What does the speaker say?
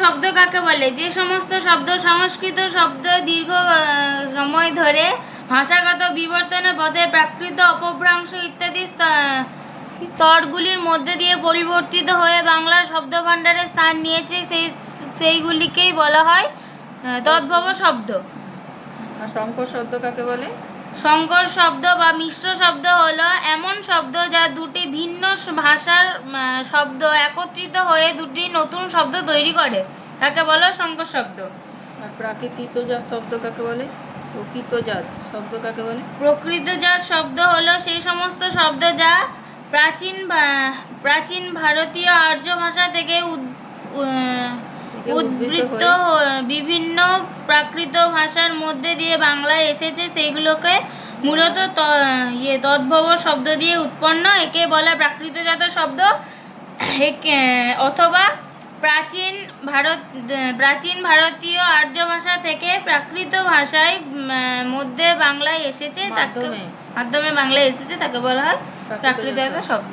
শব্দ কাকে বলে? যে সমস্ত শব্দ সংস্কৃত শব্দ দীর্ঘ সময় ধরে ভাষাগত বিবর্তনের পথে প্রাকৃত অপভ্রংশ ইত্যাদি স্তরগুলির মধ্যে দিয়ে পরিবর্তিত হয়ে বাংলা শব্দভাণ্ডারে স্থান নিয়েছে, সেইগুলিকেই বলা হয় তদ্ভব শব্দ। আর সংকর শব্দ কাকে বলে? সংকর শব্দ বা মিশ্র শব্দ হলো এমন শব্দ যা দুটি ভিন্ন ভাষার শব্দ একত্রিত হয়ে দুটি নতুন শব্দ তৈরি করে, তাকে বলো সংকর শব্দ। আর প্রাকৃতজাত শব্দ কাকে বলে? প্রকৃতজাত শব্দ কাকে বলে? প্রকৃতজাত শব্দ হলো সেই সমস্ত শব্দ যা প্রাচীন ভারতীয় আর্য ভাষা থেকে উদ্বৃত্ত বিভিন্ন প্রাকৃত ভাষার মধ্যে দিয়ে বাংলায় এসেছে, সেইগুলোকে মূলত তদ্ভব শব্দ দিয়ে উৎপন্ন, একে বলে প্রাকৃতজাত শব্দ। অথবা প্রাচীন ভারতীয় আর্য ভাষা থেকে প্রাকৃত ভাষায় মধ্যে বাংলায় এসেছে, মাধ্যমে বাংলায় এসেছে, তাকে বলা হয় প্রাকৃতজাত শব্দ।